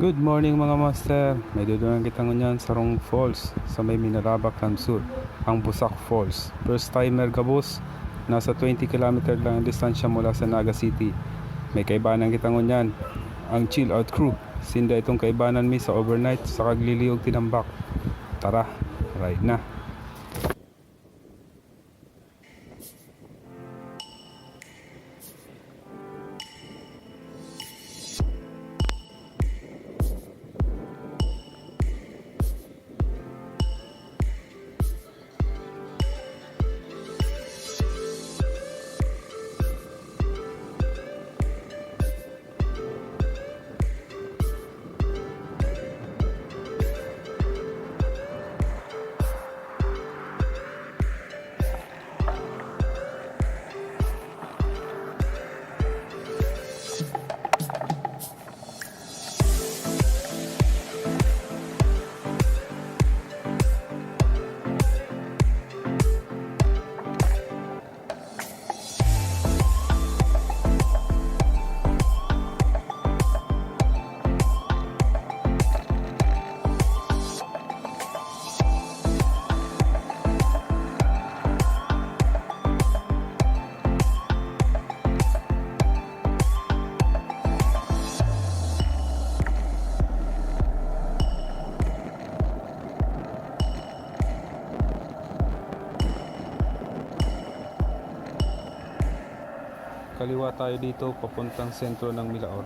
Good morning mga master. May dudunan kita ngunyan sa Rong Falls sa may Minalaba, Sur, ang Busak Falls. First timer ka boss. Nasa 20 km lang ang distansya mula sa Naga City. May kaibanan kita ngunyan, ang chill out crew. Sinda itong kaibanan mi sa overnight sa kagliliog tinambak. Tara, ride na. Kaliwa tayo dito papuntang sentro ng Milaor.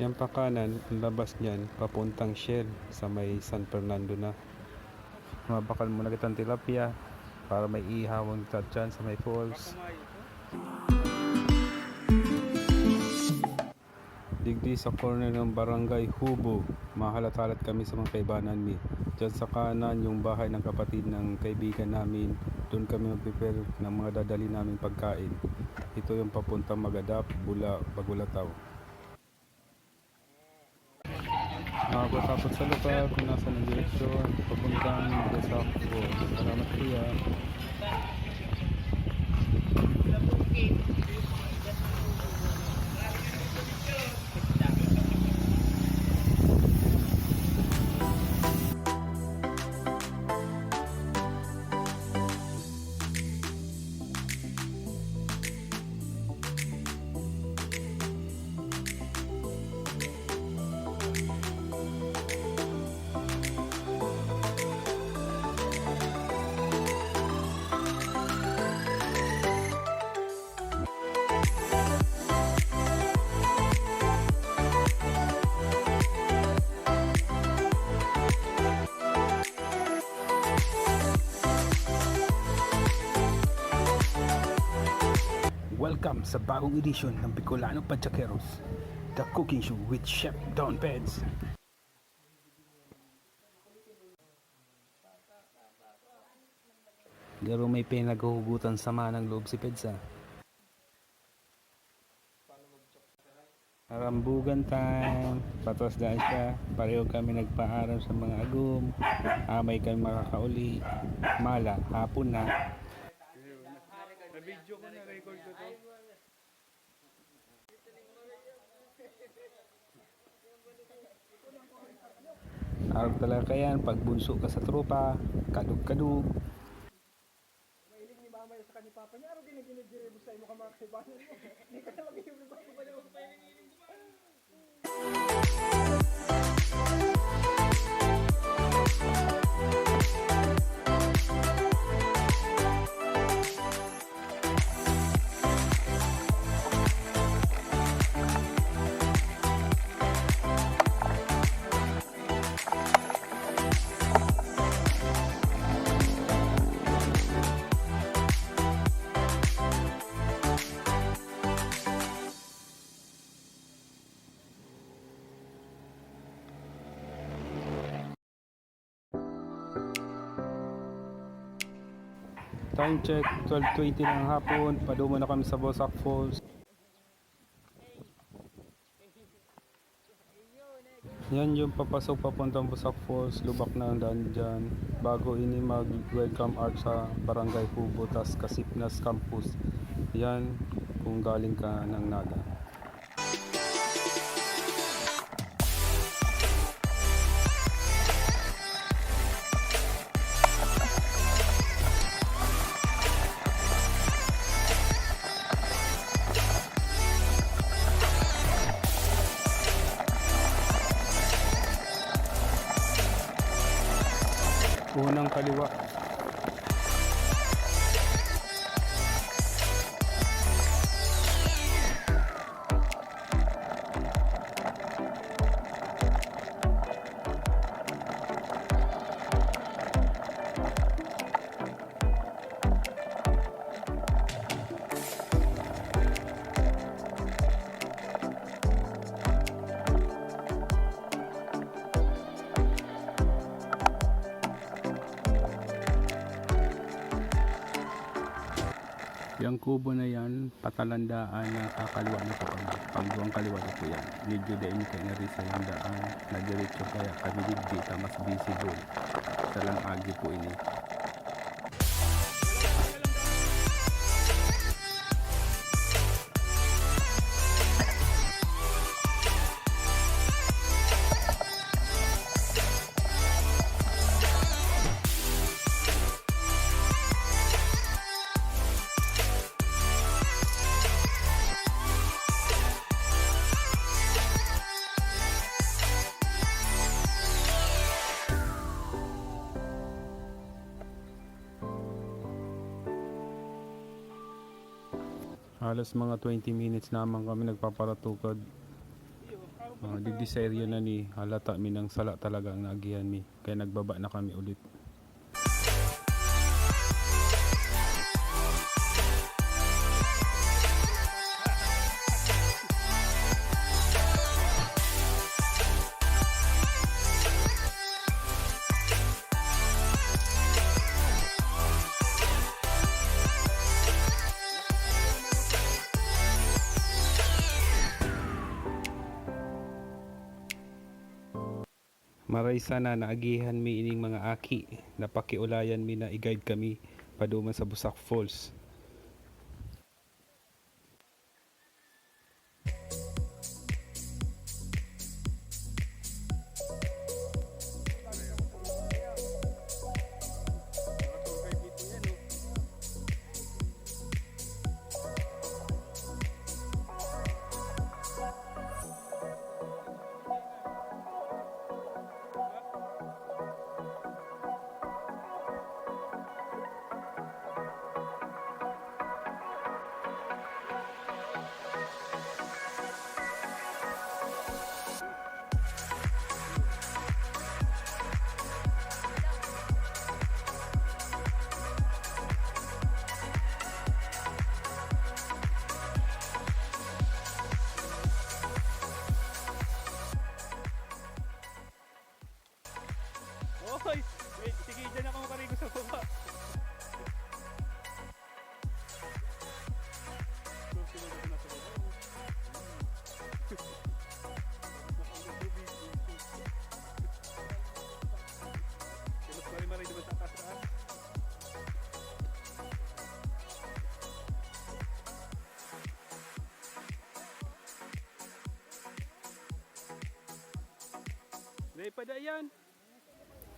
Yan pa kanan, ang labas niyan, papuntang Shell sa may San Fernando na. Mabakal muna kitang tilapia para may ihawang dyan sa may falls. Digdi sa corner ng Barangay Hubo, mahalat-halat kami sa mga kaibanan mi. Diyan sa kanan yung bahay ng kapatid ng kaibigan namin. Doon kami mag-prepare ng mga dadali naming pagkain. Ito yung papuntang Magadap, Bula, Bagulataw. Tapos sa lugar kung nasa ng direksyon papuntang Busak Falls. Salamat kuya. Welcome sa bagong edisyon ng Bicolano Padchakeros, The Cooking Show with Chef Don Peds. Garo may pinaghuhugutan sama ng loob si Pedsa. Rambugan time, patos dahil siya, pareho kami nagpaaral sa mga agum, amay kami makakauli, mala, hapon na. Na-video ko, na-record ko to. Araw talaga yan, pag bunso ka sa tropa, kadug-kadug. Mahilig ni mama sa kanil papa niya, araw giniginigiri mo sa imo ka mga kaibanan mo. Hindi ka na mag-iwag ba ba yung pahiling di ba? Time check, 12:20 ng hapon. Padumo na kami sa Bosak Falls. Yan yung papasok papuntang Bosak Falls. Lubak na ang daan dyan. Bago ini mag-welcome art sa Barangay Hubo, tas Kasipnas Campus. Yan kung galing ka ng Naga. Unang kaliwa. Yung kubo na yan, patalandaan na kakaliwa na po kami. Pagbuang kaliwa na po yan. Medyo dahil kayo na rin sa yung daan na diretso kaya kami dito mas visible. Sa lang agi po ini. Halos mga 20 minutes naman kami nagpaparatukod. Di seryo na ni halata mi ng sala talaga ang nagihan mi. Kaya nagbaba na kami ulit. Maray sana naagihan mi ining mga aki na pakiulayan mi na i-guide kami paduman sa Bosak Falls. Hoy! Wait, sige, dyan ako makarigo sa baba. May padayan.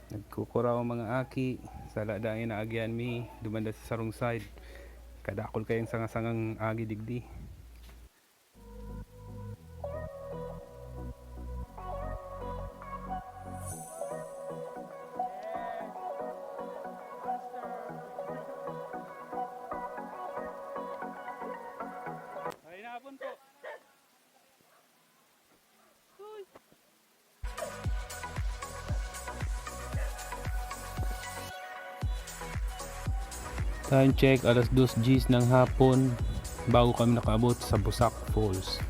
Nagkukuraw ang mga aki sa ladaing naagyan mi dumanda sa sarong side. Kadakol kayang sangasangang agi digdi. Ay, napon po. Time check, alas 2 Gs ng hapon bago kami nakaabot sa Bosak Falls.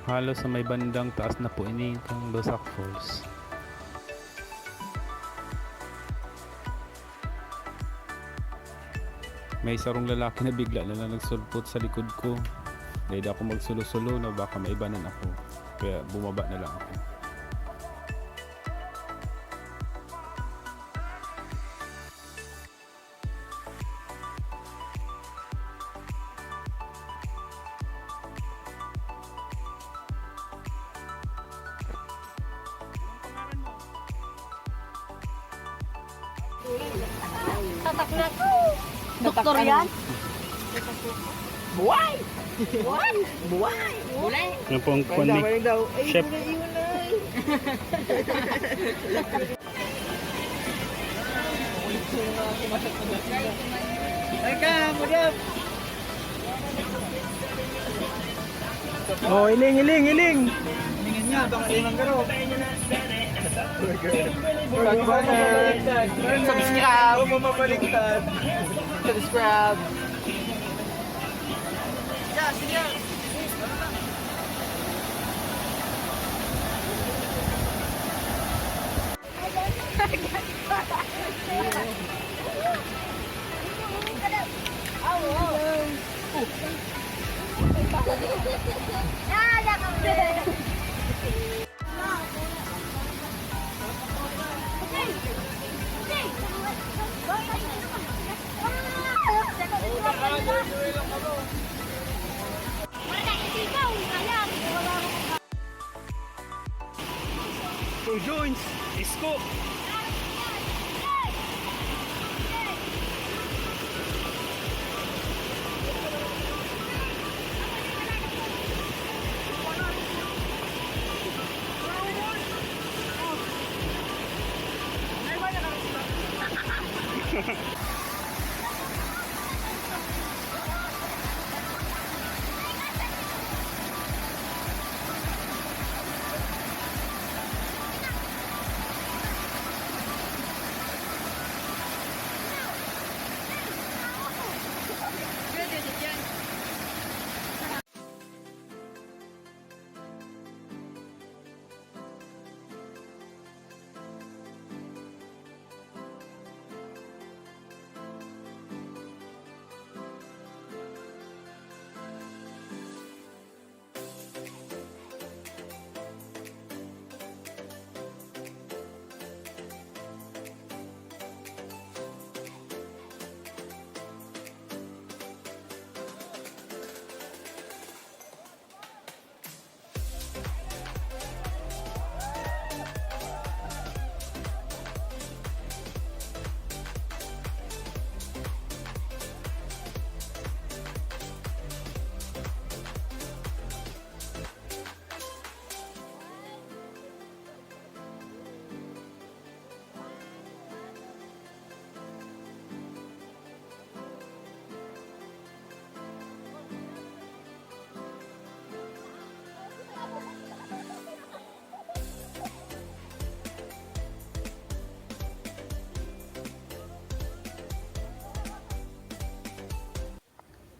Halos sa may bandang taas na po ini ang Busak Falls. May sarong lalaki na bigla na lang nagsulpot sa likod ko. Dahil ako magsulo-sulo na baka maibanan ako. Kaya bumaba na lang ako. Tatak na ko. Doktor yan? Buhay! Buhay! Buhay! Buhay! Ano po ang kwan ni Chef? Ay ka, madam! Oh, iling! Tingin nga, baka limang garo. Subscribe! Mamabaliktad! Subscribe! Yeah, sige! Two joints! Isko!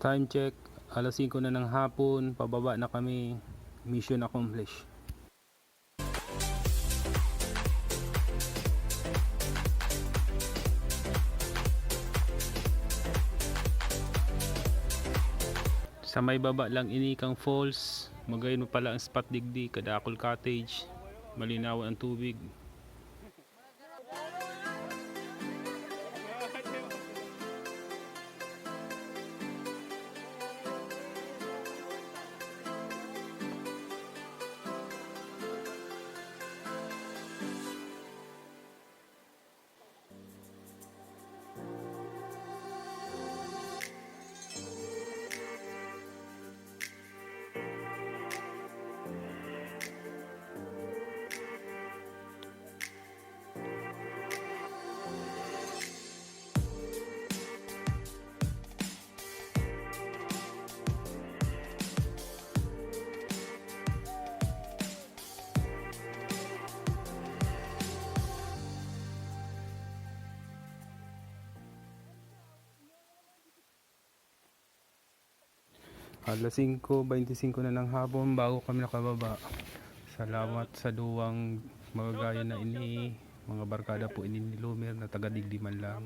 Time check, alas 5 na ng hapon, pababa na kami, mission accomplished. Sa may baba lang Inikang Falls, magayon mo pala ang spot digdi, Kadakol Cottage, malinaw ang tubig. Alas 5:25 na ng hapon bago kami nakababa. Salamat sa duwang magagaya na ini. Mga barkada po ini ni Lumer na taga Digdiman lang.